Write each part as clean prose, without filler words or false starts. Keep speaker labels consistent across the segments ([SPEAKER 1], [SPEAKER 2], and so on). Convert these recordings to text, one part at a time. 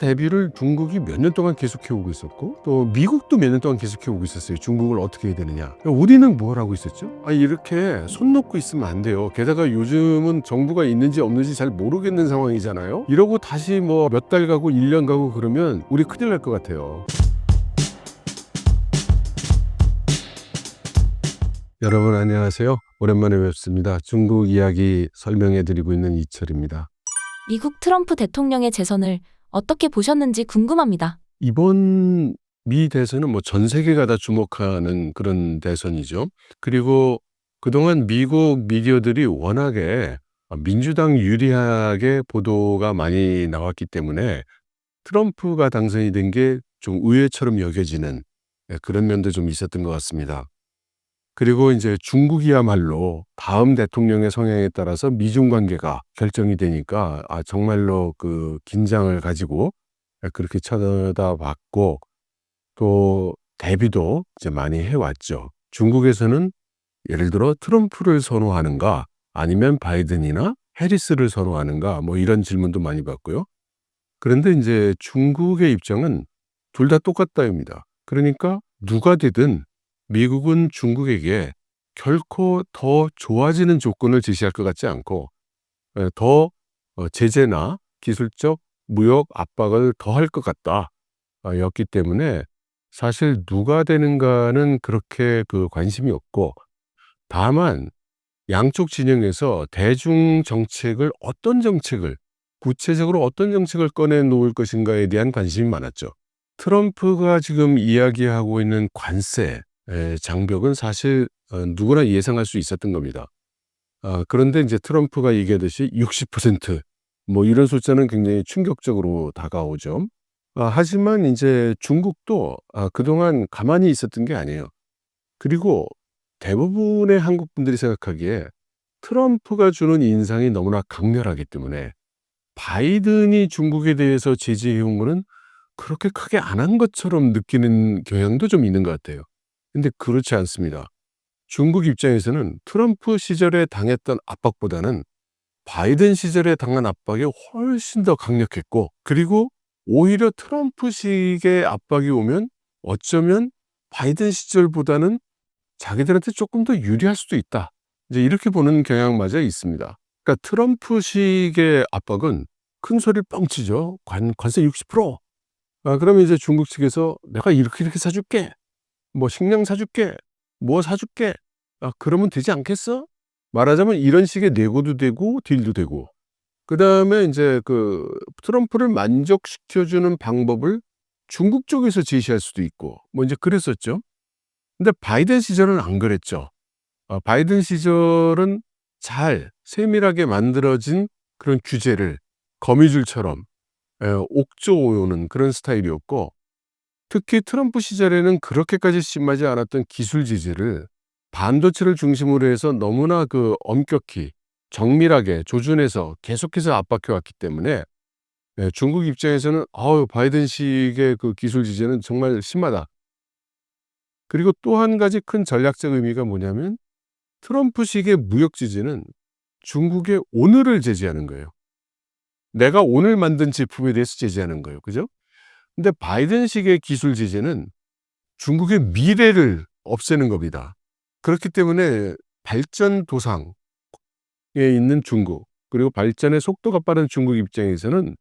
[SPEAKER 1] 대비를 중국이 몇 년 동안 계속해 오고 있었고 또 미국도 몇 년 동안 계속해 오고 있었어요. 중국을 어떻게 해야 되느냐. 우리는 뭘 하고 있었죠? 이렇게 손 놓고 있으면 안 돼요. 게다가 요즘은 정부가 있는지 없는지 잘 모르겠는 상황이잖아요. 이러고 다시 뭐 몇 달 가고 1년 가고 그러면 우리 큰일 날 것 같아요. 여러분 안녕하세요. 오랜만에 뵙습니다. 중국 이야기 설명해 드리고 있는 이철입니다.
[SPEAKER 2] 미국 트럼프 대통령의 재선을 어떻게 보셨는지 궁금합니다.
[SPEAKER 1] 이번 미 대선은 뭐 전 세계가 다 주목하는 그런 대선이죠. 그리고 그동안 미국 미디어들이 워낙에 민주당 유리하게 보도가 많이 나왔기 때문에 트럼프가 당선이 된 게 좀 의외처럼 여겨지는 그런 면도 좀 있었던 것 같습니다. 그리고 이제 중국이야말로 다음 대통령의 성향에 따라서 미중 관계가 결정이 되니까 정말로 그 긴장을 가지고 그렇게 쳐다봤고 또 대비도 이제 많이 해왔죠. 중국에서는 예를 들어 트럼프를 선호하는가 아니면 바이든이나 해리스를 선호하는가 뭐 이런 질문도 많이 받고요. 그런데 이제 중국의 입장은 둘 다 똑같다입니다. 그러니까 누가 되든 미국은 중국에게 결코 더 좋아지는 조건을 제시할 것 같지 않고 더 제재나 기술적 무역 압박을 더 할 것 같다 였기 때문에 사실 누가 되는가는 그렇게 그 관심이 없고 다만 양쪽 진영에서 대중 정책을 어떤 정책을 구체적으로 어떤 정책을 꺼내 놓을 것인가에 대한 관심이 많았죠. 트럼프가 지금 이야기하고 있는 관세 장벽은 사실 누구나 예상할 수 있었던 겁니다. 그런데 이제 트럼프가 얘기하듯이 60% 뭐 이런 숫자는 굉장히 충격적으로 다가오죠. 하지만 이제 중국도 그동안 가만히 있었던 게 아니에요. 그리고 대부분의 한국 분들이 생각하기에 트럼프가 주는 인상이 너무나 강렬하기 때문에 바이든이 중국에 대해서 제재해 온 거는 그렇게 크게 안 한 것처럼 느끼는 경향도 좀 있는 것 같아요. 근데 그렇지 않습니다. 중국 입장에서는 트럼프 시절에 당했던 압박보다는 바이든 시절에 당한 압박이 훨씬 더 강력했고 그리고 오히려 트럼프식의 압박이 오면 어쩌면 바이든 시절보다는 자기들한테 조금 더 유리할 수도 있다. 이제 이렇게 보는 경향마저 있습니다. 그러니까 트럼프식의 압박은 큰 소리를 뻥 치죠. 관세 60%. 그러면 이제 중국 측에서 내가 이렇게 사줄게. 뭐 식량 사줄게. 뭐 사줄게. 그러면 되지 않겠어? 말하자면 이런 식의 내고도 되고 딜도 되고. 그다음에 이제 그 트럼프를 만족시켜주는 방법을 중국 쪽에서 제시할 수도 있고 뭐 이제 그랬었죠. 근데 바이든 시절은 안 그랬죠. 바이든 시절은 잘 세밀하게 만들어진 그런 규제를 거미줄처럼 옥조오는 그런 스타일이었고 특히 트럼프 시절에는 그렇게까지 심하지 않았던 기술 제재를 반도체를 중심으로 해서 너무나 그 엄격히 정밀하게 조준해서 계속해서 압박해 왔기 때문에 중국 입장에서는 바이든식의 그 기술 제재는 정말 심하다. 그리고 또 한 가지 큰 전략적 의미가 뭐냐면 트럼프식의 무역 제재는 중국의 오늘을 제재하는 거예요. 내가 오늘 만든 제품에 대해서 제재하는 거예요. 그죠? 근데 바이든식의 기술 제재는 중국의 미래를 없애는 겁니다. 그렇기 때문에 발전 도상에 있는 중국, 그리고 발전의 속도가 빠른 중국 입장에서는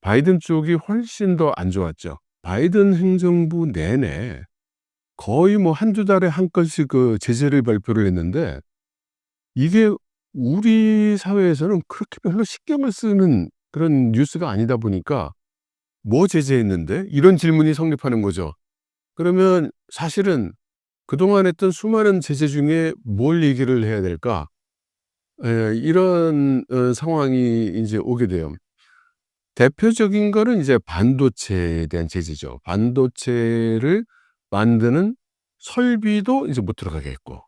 [SPEAKER 1] 바이든 쪽이 훨씬 더 안 좋았죠. 바이든 행정부 내내 거의 뭐 한두 달에 한 건씩 그 제재를 발표를 했는데 이게 우리 사회에서는 그렇게 별로 신경을 쓰는 그런 뉴스가 아니다 보니까 "뭐 제재했는데?" 이런 질문이 성립하는 거죠. 그러면 사실은 그동안 했던 수많은 제재 중에 뭘 얘기를 해야 될까? 이런 상황이 인제 오게 돼요. 대표적인 거는 이제 반도체에 대한 제재죠. 반도체를 만드는 설비도 이제 못 들어가게 했고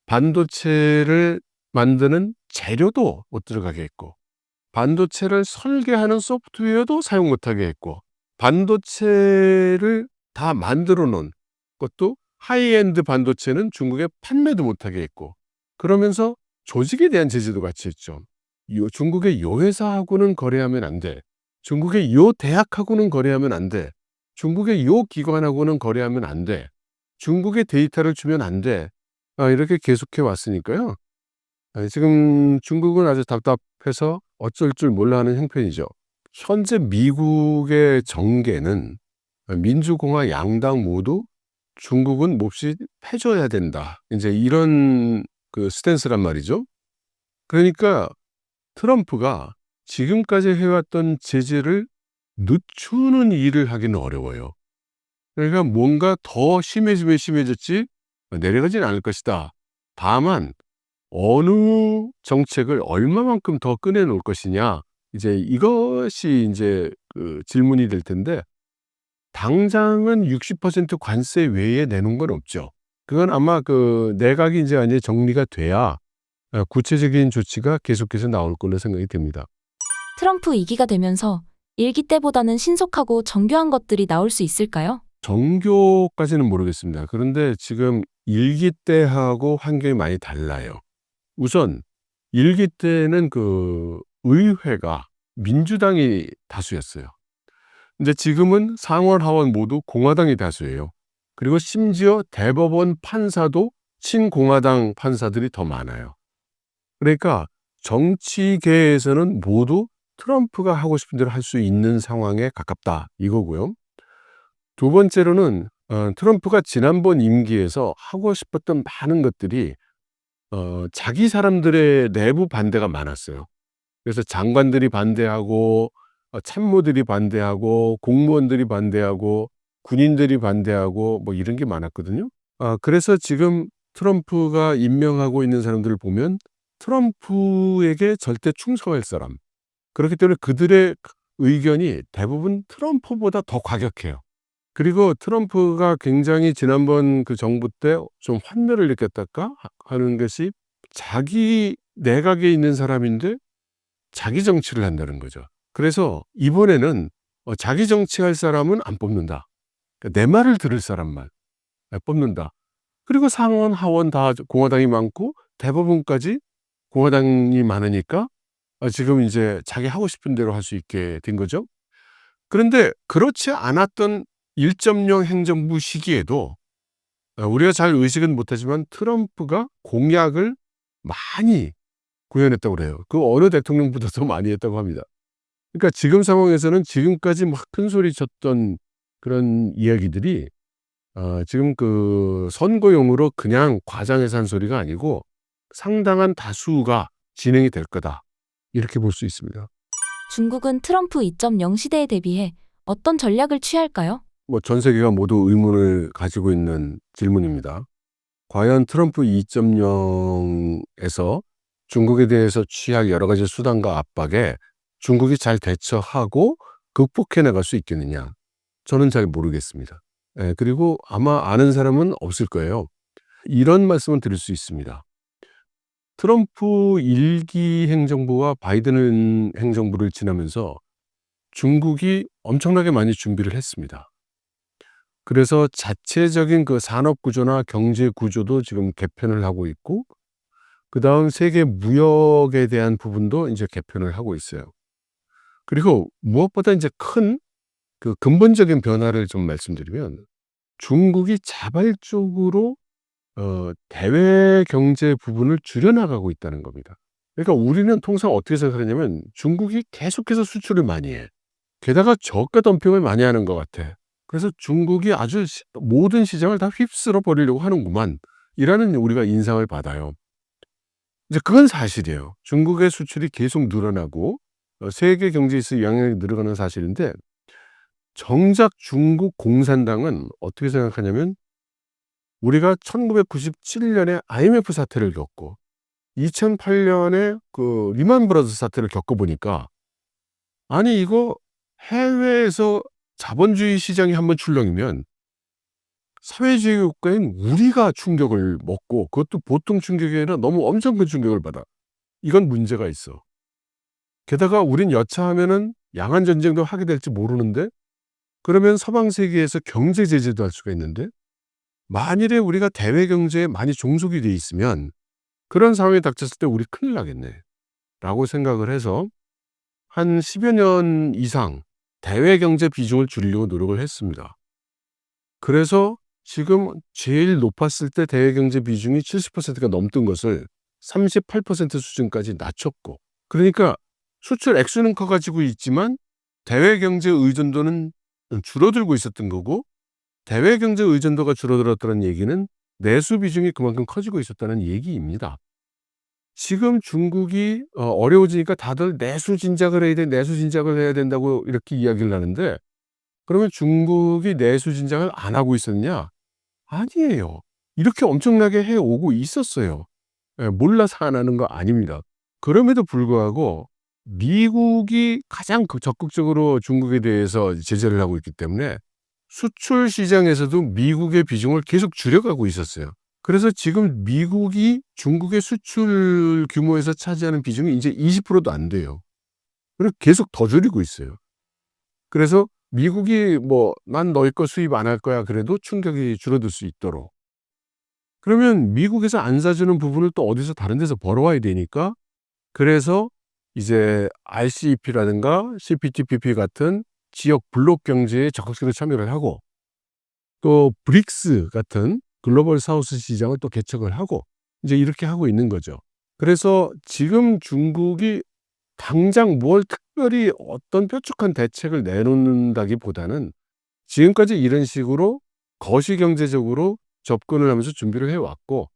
[SPEAKER 1] 반도체를 만드는 재료도 못 들어가게 했고 반도체를 설계하는 소프트웨어도 사용 못하게 했고 반도체를 다 만들어 놓은 것도 하이엔드 반도체는 중국에 판매도 못하게 했고 그러면서 조직에 대한 제재도 같이 했죠. 중국의 요 회사하고는 거래하면 안 돼. 중국의 요 대학하고는 거래하면 안 돼. 중국의 요 기관하고는 거래하면 안 돼. 중국의 데이터를 주면 안 돼. 이렇게 계속해 왔으니까요. 지금 중국은 아주 답답해서 어쩔 줄 몰라 하는 형편이죠. 현재 미국의 정계는 민주공화 양당 모두 중국은 몹시 패줘야 된다. 이제 이런 그 스탠스란 말이죠. 그러니까 트럼프가 지금까지 해왔던 제재를 늦추는 일을 하기는 어려워요. 그러니까 뭔가 더 심해지면 심해졌지 내려가진 않을 것이다. 다만 어느 정책을 얼마만큼 더 꺼내놓을 것이냐, 이제 이것이 이제 그 질문이 될 텐데, 당장은 60% 관세 외에 내놓은 건 없죠. 그건 아마 그 내각이 이제 완전히 정리가 돼야 구체적인 조치가 계속해서 나올 걸로 생각이 됩니다.
[SPEAKER 2] 트럼프 2기가 되면서 1기 때보다는 신속하고 정교한 것들이 나올 수 있을까요?
[SPEAKER 1] 정교까지는 모르겠습니다. 그런데 지금 1기 때하고 환경이 많이 달라요. 우선 1기 때는 그 의회가 민주당이 다수였어요. 근데 지금은 상원 하원 모두 공화당이 다수예요. 그리고 심지어 대법원 판사도 친공화당 판사들이 더 많아요. 그러니까 정치계에서는 모두 트럼프가 하고 싶은 대로 할 수 있는 상황에 가깝다 이거고요. 두 번째로는 트럼프가 지난번 임기에서 하고 싶었던 많은 것들이 자기 사람들의 내부 반대가 많았어요. 그래서 장관들이 반대하고 참모들이 반대하고 공무원들이 반대하고 군인들이 반대하고 뭐 이런 게 많았거든요. 그래서 지금 트럼프가 임명하고 있는 사람들을 보면 트럼프에게 절대 충성할 사람. 그렇기 때문에 그들의 의견이 대부분 트럼프보다 더 과격해요. 그리고 트럼프가 굉장히 지난번 그 정부 때 좀 환멸을 느꼈달까 하는 것이 자기 내각에 있는 사람인데 자기 정치를 한다는 거죠. 그래서 이번에는 자기 정치할 사람은 안 뽑는다. 그러니까 내 말을 들을 사람만 뽑는다. 그리고 상원, 하원 다 공화당이 많고 대법원까지 공화당이 많으니까 지금 이제 자기 하고 싶은 대로 할 수 있게 된 거죠. 그런데 그렇지 않았던 1.0 행정부 시기에도 우리가 잘 의식은 못하지만 트럼프가 공약을 많이 구현했다고 그래요. 그 어느 대통령보다도 많이 했다고 합니다. 그러니까 지금 상황에서는 지금까지 막 큰 소리 쳤던 그런 이야기들이 지금 그 선거용으로 그냥 과장해서 한 소리가 아니고 상당한 다수가 진행이 될 거다. 이렇게 볼 수 있습니다.
[SPEAKER 2] 중국은 트럼프 2.0 시대에 대비해 어떤 전략을 취할까요?
[SPEAKER 1] 전 세계가 모두 의문을 가지고 있는 질문입니다. 과연 트럼프 2.0에서 중국에 대해서 취할 여러 가지 수단과 압박에 중국이 잘 대처하고 극복해 나갈 수 있겠느냐? 저는 잘 모르겠습니다. 그리고 아마 아는 사람은 없을 거예요. 이런 말씀을 드릴 수 있습니다. 트럼프 1기 행정부와 바이든 행정부를 지나면서 중국이 엄청나게 많이 준비를 했습니다. 그래서 자체적인 그 산업 구조나 경제 구조도 지금 개편을 하고 있고, 그다음 세계 무역에 대한 부분도 이제 개편을 하고 있어요. 그리고 무엇보다 이제 큰 그 근본적인 변화를 좀 말씀드리면, 중국이 자발적으로 대외 경제 부분을 줄여나가고 있다는 겁니다. 그러니까 우리는 통상 어떻게 생각하냐면 중국이 계속해서 수출을 많이 해. 게다가 저가 덤핑을 많이 하는 것 같아. 그래서 중국이 아주 모든 시장을 다 휩쓸어 버리려고 하는구만. 이라는 우리가 인상을 받아요. 이제 그건 사실이에요. 중국의 수출이 계속 늘어나고 세계 경제에 있어 영향이 늘어가는 사실인데, 정작 중국 공산당은 어떻게 생각하냐면, 우리가 1997년에 IMF 사태를 겪고 2008년에 그 리만 브라더스 사태를 겪어보니까, 아니 이거 해외에서 자본주의 시장이 한번 출렁이면 사회주의 국가인 우리가 충격을 먹고, 그것도 보통 충격이 아니라 너무 엄청 큰 충격을 받아. 이건 문제가 있어. 게다가 우린 여차하면은 양안 전쟁도 하게 될지 모르는데, 그러면 서방 세계에서 경제 제재도 할 수가 있는데, 만일에 우리가 대외 경제에 많이 종속이 돼 있으면 그런 상황이 닥쳤을 때 우리 큰일 나겠네 라고 생각을 해서, 한 10여 년 이상 대외 경제 비중을 줄이려고 노력을 했습니다. 그래서 지금 제일 높았을 때 대외 경제 비중이 70%가 넘던 것을 38% 수준까지 낮췄고, 그러니까 수출 액수는 커가지고 있지만 대외 경제 의존도는 줄어들고 있었던 거고, 대외 경제 의존도가 줄어들었다는 얘기는 내수 비중이 그만큼 커지고 있었다는 얘기입니다. 지금 중국이 어려워지니까 다들 내수 진작을 해야 돼, 내수 진작을 해야 된다고 이렇게 이야기를 하는데, 그러면 중국이 내수 진작을 안 하고 있었냐? 아니에요. 이렇게 엄청나게 해오고 있었어요. 예, 몰라서 안 하는 거 아닙니다. 그럼에도 불구하고 미국이 가장 적극적으로 중국에 대해서 제재를 하고 있기 때문에 수출 시장에서도 미국의 비중을 계속 줄여가고 있었어요. 그래서 지금 미국이 중국의 수출 규모에서 차지하는 비중이 이제 20%도 안 돼요. 그리고 계속 더 줄이고 있어요. 그래서 미국이 난 너희 거 수입 안 할 거야 그래도 충격이 줄어들 수 있도록. 그러면 미국에서 안 사주는 부분을 또 어디서 다른 데서 벌어와야 되니까, 그래서 이제 RCEP라든가 CPTPP 같은 지역 블록 경제에 적극적으로 참여를 하고, 또 브릭스 같은 글로벌 사우스 시장을 또 개척을 하고 이제 이렇게 하고 있는 거죠. 그래서 지금 중국이 당장 뭘 특별히 어떤 뾰족한 대책을 내놓는다기보다는 지금까지 이런 식으로 거시경제적으로 접근을 하면서 준비를 해왔고,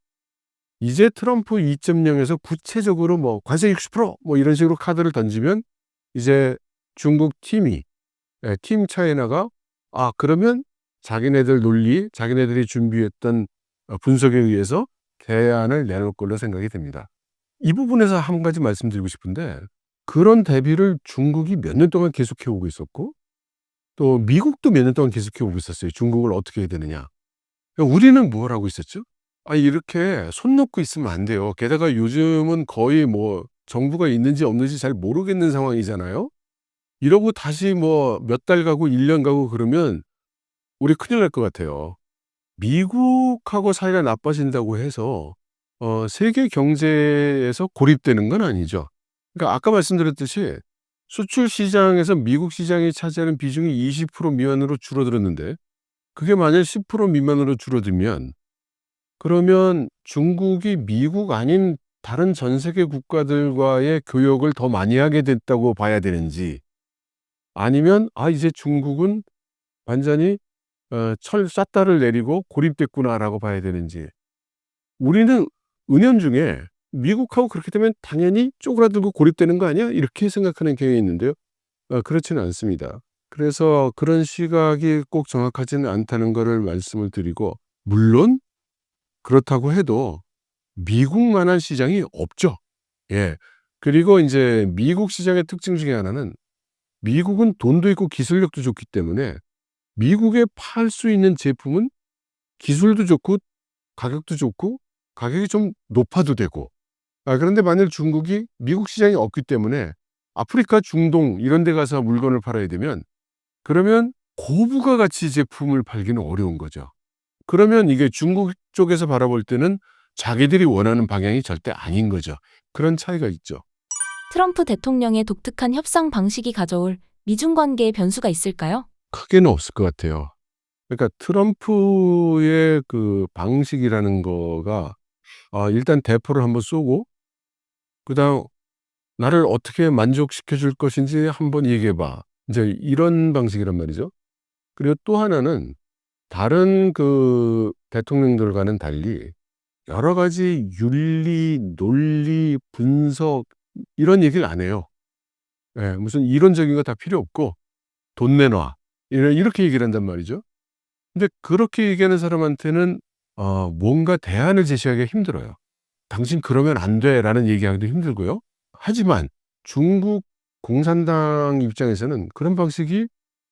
[SPEAKER 1] 이제 트럼프 2.0에서 구체적으로 관세 60% 이런 식으로 카드를 던지면 이제 중국 팀이, 팀 차이나가 그러면 자기네들 논리, 자기네들이 준비했던 분석에 의해서 대안을 내놓을 걸로 생각이 됩니다. 이 부분에서 한 가지 말씀드리고 싶은데, 그런 대비를 중국이 몇 년 동안 계속해 오고 있었고, 또 미국도 몇 년 동안 계속해 오고 있었어요. 중국을 어떻게 해야 되느냐. 우리는 뭘 하고 있었죠? 이렇게 손 놓고 있으면 안 돼요. 게다가 요즘은 거의 정부가 있는지 없는지 잘 모르겠는 상황이잖아요. 이러고 다시 몇 달 가고 1년 가고 그러면 우리 큰일 날 것 같아요. 미국하고 사이가 나빠진다고 해서 세계 경제에서 고립되는 건 아니죠. 그러니까 아까 말씀드렸듯이 수출 시장에서 미국 시장이 차지하는 비중이 20% 미만으로 줄어들었는데, 그게 만약 10% 미만으로 줄어들면, 그러면 중국이 미국 아닌 다른 전 세계 국가들과의 교역을 더 많이 하게 됐다고 봐야 되는지, 아니면 이제 중국은 완전히 샷다를 내리고 고립됐구나라고 봐야 되는지. 우리는 은연중에 미국하고 그렇게 되면 당연히 쪼그라들고 고립되는 거 아니야? 이렇게 생각하는 경향이 있는데요. 그렇지는 않습니다. 그래서 그런 시각이 꼭 정확하지는 않다는 거를 말씀을 드리고, 물론 그렇다고 해도 미국만한 시장이 없죠. 예. 그리고 이제 미국 시장의 특징 중에 하나는, 미국은 돈도 있고 기술력도 좋기 때문에 미국에 팔 수 있는 제품은 기술도 좋고 가격도 좋고 가격이 좀 높아도 되고. 그런데 만일 중국이 미국 시장이 없기 때문에 아프리카, 중동 이런 데 가서 물건을 팔아야 되면, 그러면 고부가 가치 제품을 팔기는 어려운 거죠. 그러면 이게 중국 쪽에서 바라볼 때는 자기들이 원하는 방향이 절대 아닌 거죠. 그런 차이가 있죠.
[SPEAKER 2] 트럼프 대통령의 독특한 협상 방식이 가져올 미중 관계에 변수가 있을까요?
[SPEAKER 1] 크게는 없을 것 같아요. 그러니까 트럼프의 그 방식이라는 거가 일단 대포를 한번 쏘고, 그다음 나를 어떻게 만족시켜 줄 것인지 한번 얘기해 봐. 이제 이런 방식이란 말이죠. 그리고 또 하나는 다른 그 대통령들과는 달리 여러 가지 윤리, 논리, 분석 이런 얘기를 안 해요. 예, 무슨 이론적인 거 다 필요 없고 돈 내놔. 이렇게 얘기를 한단 말이죠. 근데 그렇게 얘기하는 사람한테는 뭔가 대안을 제시하기가 힘들어요. "당신 그러면 안 돼."라는 얘기하기도 힘들고요. 하지만 중국 공산당 입장에서는 그런 방식이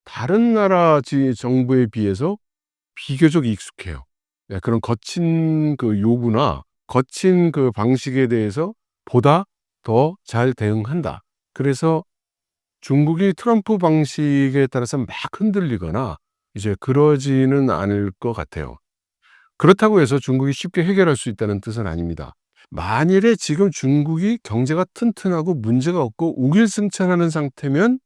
[SPEAKER 1] 다른 나라 정부에 비해서 비교적 익숙해요. 그런 거친 그 요구나 거친 그 방식에 대해서 보다 더 잘 대응한다. 그래서 중국이 트럼프 방식에 따라서 막 흔들리거나 이제 그러지는 않을 것 같아요. 그렇다고 해서 중국이 쉽게 해결할 수 있다는 뜻은 아닙니다. 만일에 지금 중국이 경제가 튼튼하고 문제가 없고 우길승천하는 상태면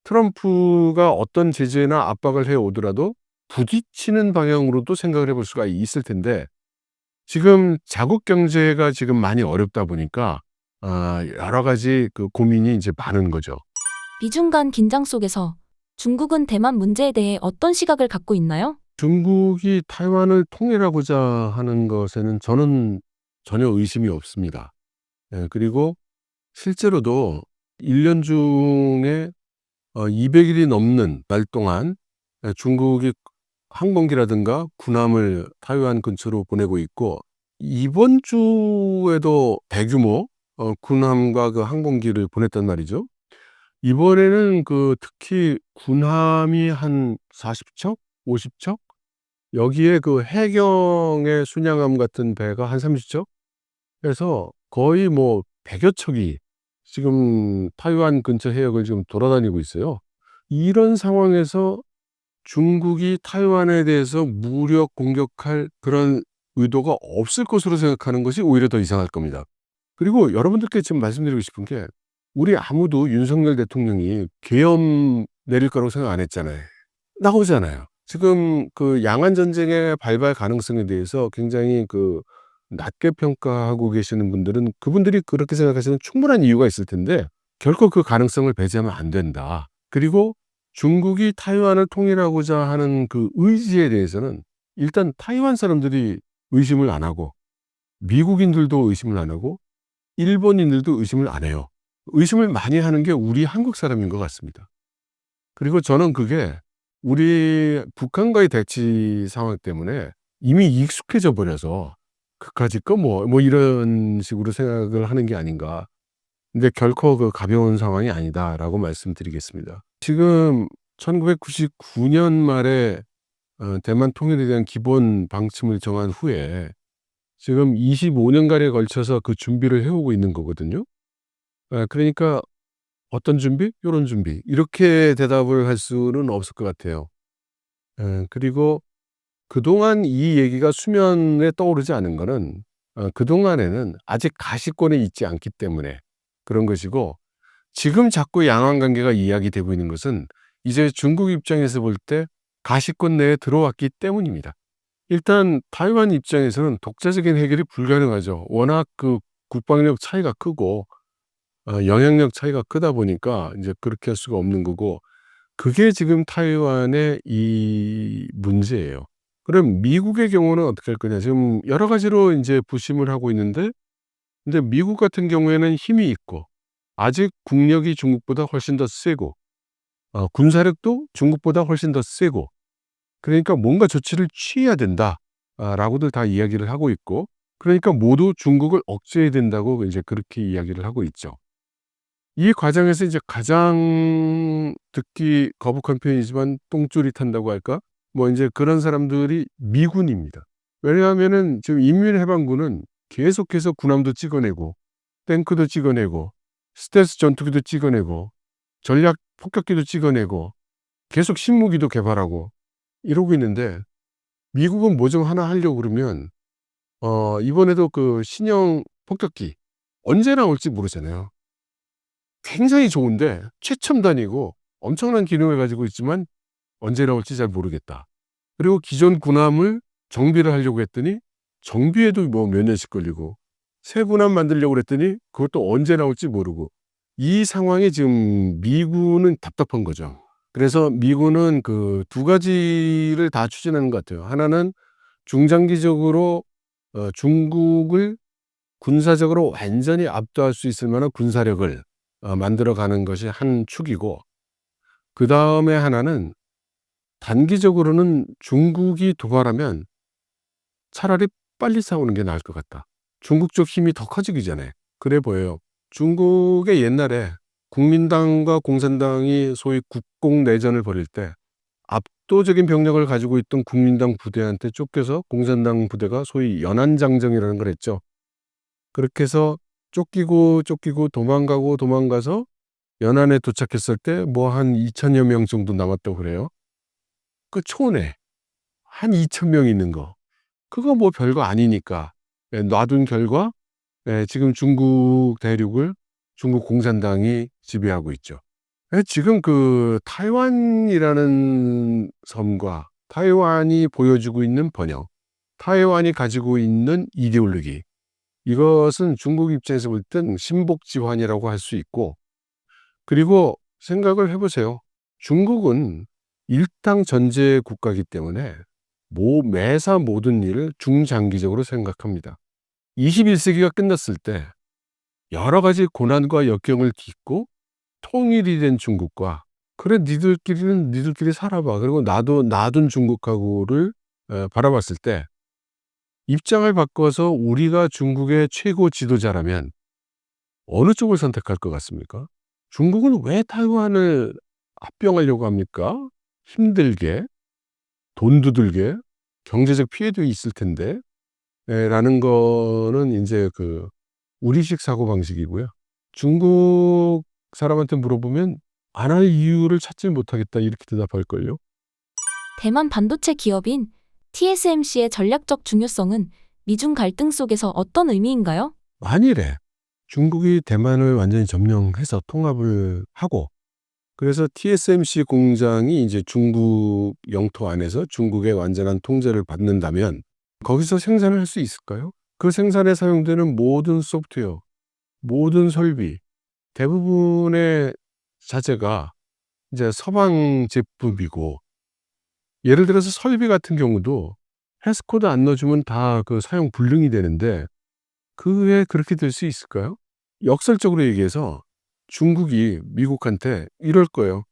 [SPEAKER 1] 트럼프가 어떤 제재나 압박을 해 오더라도 부딪히는 방향으로도 생각을 해볼 수가 있을 텐데 지금 자국 경제가 지금 많이 어렵다 보니까 여러 가지 그 고민이 이제 많은 거죠.
[SPEAKER 2] 미중 간 긴장 속에서 중국은 대만 문제에 대해 어떤 시각을 갖고 있나요?
[SPEAKER 1] 중국이 타이완을 통일하고자 하는 것에는 저는 전혀 의심이 없습니다. 그리고 실제로도 1년 중에 200일이 넘는 날 동안 중국이 항공기라든가 군함을 타이완 근처로 보내고 있고 이번 주에도 대규모 군함과 그 항공기를 보냈단 말이죠. 이번에는 그 특히 군함이 한 40척, 50척 여기에 그 해경의 순양함 같은 배가 한 30척 해서 거의 뭐 100여 척이 지금 타이완 근처 해역을 지금 돌아다니고 있어요. 이런 상황에서 중국이 타이완에 대해서 무력 공격할 그런 의도가 없을 것으로 생각하는 것이 오히려 더 이상할 겁니다. 그리고 여러분들께 지금 말씀드리고 싶은 게 우리 아무도 윤석열 대통령이 계엄 내릴 거라고 생각 안 했잖아요. 나오잖아요. 지금 그 양안 전쟁의 발발 가능성에 대해서 굉장히 그 낮게 평가하고 계시는 분들은 그분들이 그렇게 생각하시는 충분한 이유가 있을 텐데 결코 그 가능성을 배제하면 안 된다. 그리고 중국이 타이완을 통일하고자 하는 그 의지에 대해서는 일단 타이완 사람들이 의심을 안 하고 미국인들도 의심을 안 하고 일본인들도 의심을 안 해요. 의심을 많이 하는 게 우리 한국 사람인 것 같습니다. 그리고 저는 그게 우리 북한과의 대치 상황 때문에 이미 익숙해져 버려서 그까짓 거 뭐 이런 식으로 생각을 하는 게 아닌가. 근데 결코 그 가벼운 상황이 아니다라고 말씀드리겠습니다. 지금 1999년 말에 대만 통일에 대한 기본 방침을 정한 후에 지금 25년간에 걸쳐서 그 준비를 해오고 있는 거거든요. 그러니까 어떤 준비? 요런 준비. 이렇게 대답을 할 수는 없을 것 같아요. 그리고 그동안 이 얘기가 수면에 떠오르지 않은 거는 그동안에는 아직 가시권에 있지 않기 때문에 그런 것이고 지금 자꾸 양안 관계가 이야기되고 있는 것은 이제 중국 입장에서 볼 때 가시권 내에 들어왔기 때문입니다. 일단 타이완 입장에서는 독자적인 해결이 불가능하죠. 워낙 그 국방력 차이가 크고 영향력 차이가 크다 보니까 이제 그렇게 할 수가 없는 거고 그게 지금 타이완의 이 문제예요. 그럼 미국의 경우는 어떻게 할 거냐. 지금 여러 가지로 이제 부심을 하고 있는데 근데 미국 같은 경우에는 힘이 있고 아직 국력이 중국보다 훨씬 더 세고 군사력도 중국보다 훨씬 더 세고 그러니까 뭔가 조치를 취해야 된다. 라고들 다 이야기를 하고 있고 그러니까 모두 중국을 억제해야 된다고 이제 그렇게 이야기를 하고 있죠. 이 과정에서 이제 가장 듣기 거북한 표현이지만 똥줄이 탄다고 할까? 뭐 이제 그런 사람들이 미군입니다. 왜냐하면은 지금 인민해방군은 계속해서 군함도 찍어내고 탱크도 찍어내고 스텔스 전투기도 찍어내고 전략 폭격기도 찍어내고 계속 신무기도 개발하고 이러고 있는데 미국은 뭐 좀 하나 하려고 그러면 이번에도 그 신형 폭격기 언제 나올지 모르잖아요. 굉장히 좋은데 최첨단이고 엄청난 기능을 가지고 있지만 언제 나올지 잘 모르겠다. 그리고 기존 군함을 정비를 하려고 했더니 정비에도 뭐 몇 년씩 걸리고 새 군함 만들려고 그랬더니 그것도 언제 나올지 모르고 이 상황에 지금 미군은 답답한 거죠. 그래서 미군은 그 두 가지를 다 추진하는 것 같아요. 하나는 중장기적으로 중국을 군사적으로 완전히 압도할 수 있을 만한 군사력을 만들어가는 것이 한 축이고 그다음에 하나는 단기적으로는 중국이 도발하면 차라리 빨리 싸우는 게 나을 것 같다. 중국 쪽 힘이 더 커지기 전에. 그래 보여요. 중국의 옛날에 국민당과 공산당이 소위 국공내전을 벌일 때 압도적인 병력을 가지고 있던 국민당 부대한테 쫓겨서 공산당 부대가 소위 연안장정이라는 걸 했죠. 그렇게 해서 쫓기고 도망가고 도망가서 연안에 도착했을 때 뭐 한 2천여 명 정도 남았다고 그래요. 그 촌에 한 2천 명 있는 거. 그거 뭐 별거 아니니까 놔둔 결과 지금 중국 대륙을 중국 공산당이 지배하고 있죠. 지금 그 타이완이라는 섬과 타이완이 보여주고 있는 번영, 타이완이 가지고 있는 이데올로기, 이것은 중국 입장에서 볼 땐 신복지환이라고 할 수 있고, 그리고 생각을 해보세요. 중국은 일당 전제 국가이기 때문에 매사 모든 일을 중장기적으로 생각합니다. 21세기가 끝났을 때 여러 가지 고난과 역경을 딛고 통일이 된 중국과, 그래 니들끼리는 니들끼리 살아봐, 그리고 나도 놔둔 중국하고를 바라봤을 때 입장을 바꿔서 우리가 중국의 최고 지도자라면 어느 쪽을 선택할 것 같습니까? 중국은 왜 타이완을 합병하려고 합니까? 힘들게, 돈도 들게, 경제적 피해도 있을 텐데, 라는 거는 이제 그 우리식 사고방식이고요. 중국 사람한테 물어보면 안 할 이유를 찾지 못하겠다, 이렇게 대답할걸요.
[SPEAKER 2] 대만 반도체 기업인 TSMC의 전략적 중요성은 미중 갈등 속에서 어떤 의미인가요?
[SPEAKER 1] 만일에 중국이 대만을 완전히 점령해서 통합을 하고, 그래서 TSMC 공장이 이제 중국 영토 안에서 중국의 완전한 통제를 받는다면 거기서 생산을 할 수 있을까요? 그 생산에 사용되는 모든 소프트웨어, 모든 설비, 대부분의 자재가 이제 서방 제품이고, 예를 들어서 설비 같은 경우도 패스코드 안 넣어주면 다 그 사용 불능이 되는데, 그게 그렇게 될 수 있을까요? 역설적으로 얘기해서 중국이 미국한테 이럴 거예요.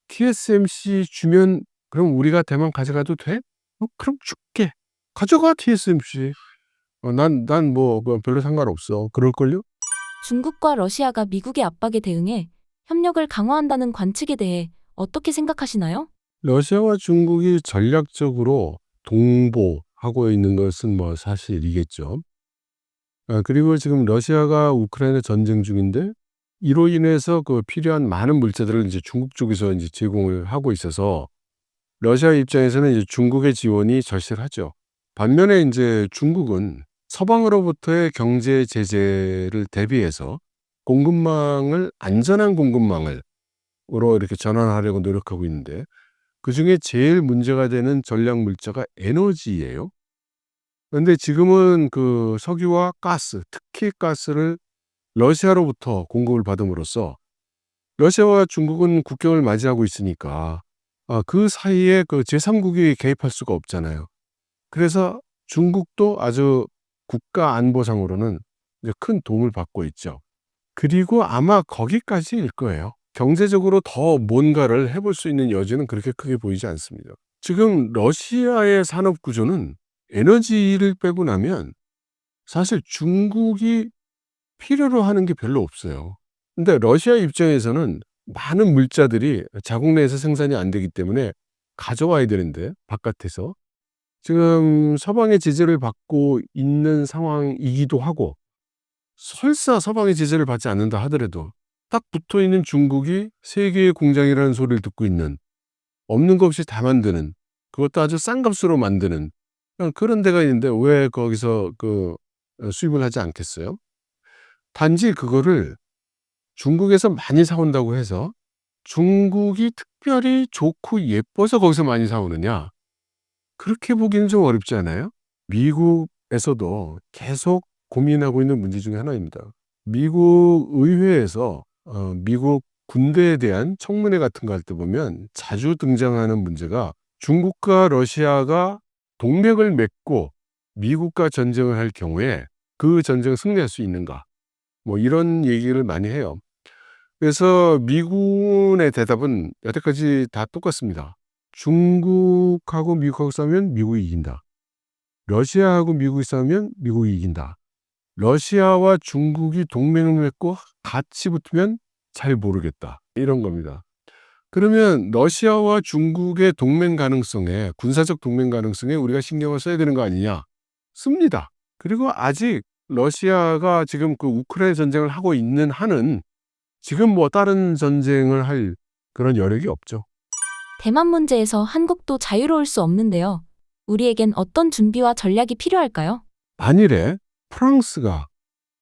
[SPEAKER 1] TSMC 주면 그럼 우리가 대만 가져가도 돼? 그럼 줄게. 가져가 TSMC. 난 뭐 별로 상관없어. 그럴걸요?
[SPEAKER 2] 중국과 러시아가 미국의 압박에 대응해 협력을 강화한다는 관측에 대해 어떻게 생각하시나요?
[SPEAKER 1] 러시아와 중국이 전략적으로 동보하고 있는 것은 뭐 사실이겠죠. 그리고 지금 러시아가 우크라이나 전쟁 중인데, 이로 인해서 그 필요한 많은 물자들을 이제 중국 쪽에서 이제 제공을 하고 있어서 러시아 입장에서는 이제 중국의 지원이 절실하죠. 반면에 이제 중국은 서방으로부터의 경제 제재를 대비해서 공급망을 안전한 공급망으로 이렇게 전환하려고 노력하고 있는데, 그중에 제일 문제가 되는 전략 물자가 에너지예요. 그런데 지금은 그 석유와 가스, 특히 가스를 러시아로부터 공급을 받음으로써 러시아와 중국은 국경을 맞이하고 있으니까 그 사이에 그 제3국이 개입할 수가 없잖아요. 그래서 중국도 아주 국가 안보상으로는 이제 큰 도움을 받고 있죠. 그리고 아마 거기까지일 거예요. 경제적으로 더 뭔가를 해볼 수 있는 여지는 그렇게 크게 보이지 않습니다. 지금 러시아의 산업 구조는 에너지를 빼고 나면 사실 중국이 필요로 하는 게 별로 없어요. 근데 러시아 입장에서는 많은 물자들이 자국 내에서 생산이 안 되기 때문에 가져와야 되는데, 바깥에서 지금 서방의 제재를 받고 있는 상황이기도 하고, 설사 서방의 제재를 받지 않는다 하더라도 딱 붙어 있는 중국이 세계의 공장이라는 소리를 듣고 있는, 없는 것 없이 다 만드는, 그것도 아주 싼 값으로 만드는 그런 데가 있는데 왜 거기서 수입을 하지 않겠어요? 단지 그거를 중국에서 많이 사온다고 해서 중국이 특별히 좋고 예뻐서 거기서 많이 사오느냐? 그렇게 보기는 좀 어렵지 않아요? 미국에서도 계속 고민하고 있는 문제 중에 하나입니다. 미국 의회에서 미국 군대에 대한 청문회 같은 거 할 때 보면 자주 등장하는 문제가, 중국과 러시아가 동맹을 맺고 미국과 전쟁을 할 경우에 그 전쟁을 승리할 수 있는가? 뭐 이런 얘기를 많이 해요. 그래서 미군의 대답은 여태까지 다 똑같습니다. 중국하고 미국하고 싸우면 미국이 이긴다. 러시아하고 미국이 싸우면 미국이 이긴다. 러시아와 중국이 동맹을 맺고 같이 붙으면 잘 모르겠다, 이런 겁니다. 그러면 러시아와 중국의 동맹 가능성에, 군사적 동맹 가능성에 우리가 신경을 써야 되는 거 아니냐? 씁니다. 그리고 아직 러시아가 지금 그 우크라이나 전쟁을 하고 있는 한은 지금 뭐 다른 전쟁을 할 그런 여력이 없죠.
[SPEAKER 2] 대만 문제에서 한국도 자유로울 수 없는데요. 우리에겐 어떤 준비와 전략이 필요할까요?
[SPEAKER 1] 만일에 프랑스가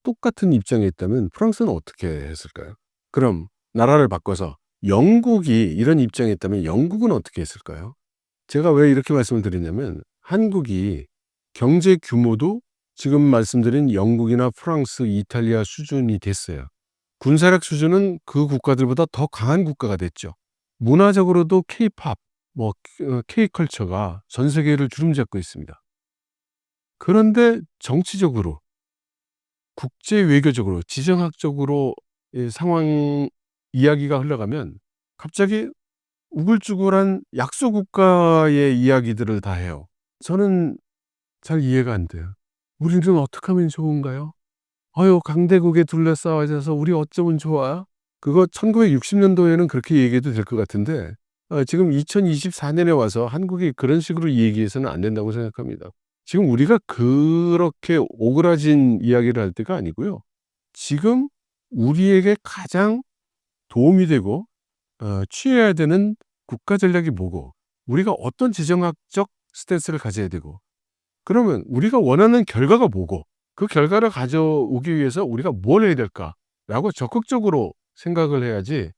[SPEAKER 1] 똑같은 입장에 있다면 프랑스는 어떻게 했을까요? 그럼 나라를 바꿔서 영국이 이런 입장에 있다면 영국은 어떻게 했을까요? 제가 왜 이렇게 말씀을 드리냐면 한국이 경제 규모도 지금 말씀드린 영국이나 프랑스, 이탈리아 수준이 됐어요. 군사력 수준은 그 국가들보다 더 강한 국가가 됐죠. 문화적으로도 케이팝, K컬처가 전 세계를 주름잡고 있습니다. 그런데 정치적으로, 국제 외교적으로, 지정학적으로 이 상황 이야기가 흘러가면 갑자기 우글쭈글한 약소 국가의 이야기들을 다 해요. 저는 잘 이해가 안 돼요. 우리는 어떻게 하면 좋은가요? 아유, 강대국에 둘러싸여서 우리 어쩌면 좋아? 그거 1960년도에는 그렇게 얘기해도 될 것 같은데 지금 2024년에 와서 한국이 그런 식으로 얘기해서는 안 된다고 생각합니다. 지금 우리가 그렇게 오그라진 이야기를 할 때가 아니고요. 지금 우리에게 가장 도움이 되고 취해야 되는 국가 전략이 뭐고 우리가 어떤 지정학적 스탠스를 가져야 되고 그러면 우리가 원하는 결과가 뭐고 그 결과를 가져오기 위해서 우리가 뭘 해야 될까라고 적극적으로 생각을 해야지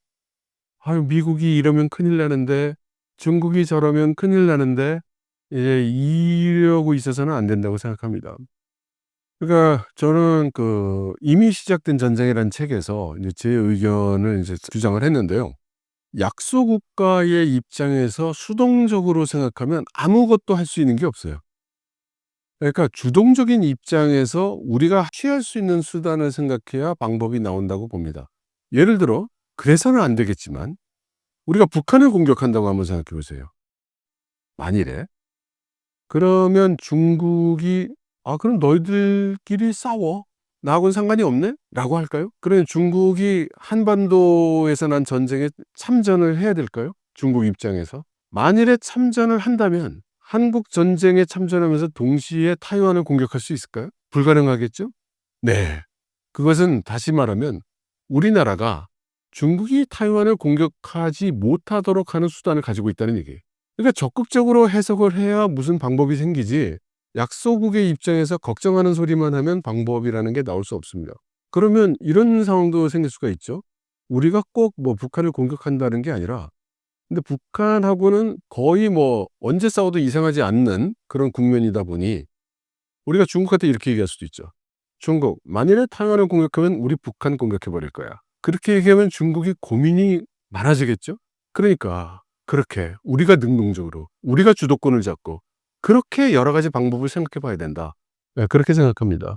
[SPEAKER 1] 아유 미국이 이러면 큰일 나는데 중국이 저러면 큰일 나는데 이러고 있어서는 안 된다고 생각합니다. 그러니까 저는 이미 시작된 전쟁이라는 책에서 이제 제 의견을 이제 주장을 했는데요. 약소 국가의 입장에서 수동적으로 생각하면 아무것도 할 수 있는 게 없어요. 그러니까 주동적인 입장에서 우리가 취할 수 있는 수단을 생각해야 방법이 나온다고 봅니다. 예를 들어 그래서는 안 되겠지만 우리가 북한을 공격한다고 한번 생각해 보세요. 만일에 그러면 중국이 그럼 너희들끼리 싸워. 나하고는 상관이 없네? 라고 할까요? 그러면 중국이 한반도에서 난 전쟁에 참전을 해야 될까요? 중국 입장에서. 만일에 참전을 한다면 한국 전쟁에 참전하면서 동시에 타이완을 공격할 수 있을까요? 불가능하겠죠? 네. 그것은 다시 말하면 우리나라가 중국이 타이완을 공격하지 못하도록 하는 수단을 가지고 있다는 얘기예요. 그러니까 적극적으로 해석을 해야 무슨 방법이 생기지 약소국의 입장에서 걱정하는 소리만 하면 방법이라는 게 나올 수 없습니다. 그러면 이런 상황도 생길 수가 있죠. 우리가 꼭 북한을 공격한다는 게 아니라 근데 북한하고는 거의 언제 싸워도 이상하지 않는 그런 국면이다 보니 우리가 중국한테 이렇게 얘기할 수도 있죠. 중국, 만일에 타이완을 공격하면 우리 북한 공격해 버릴 거야. 그렇게 얘기하면 중국이 고민이 많아지겠죠? 그러니까 그렇게 우리가 능동적으로 우리가 주도권을 잡고 그렇게 여러 가지 방법을 생각해 봐야 된다. 네, 그렇게 생각합니다.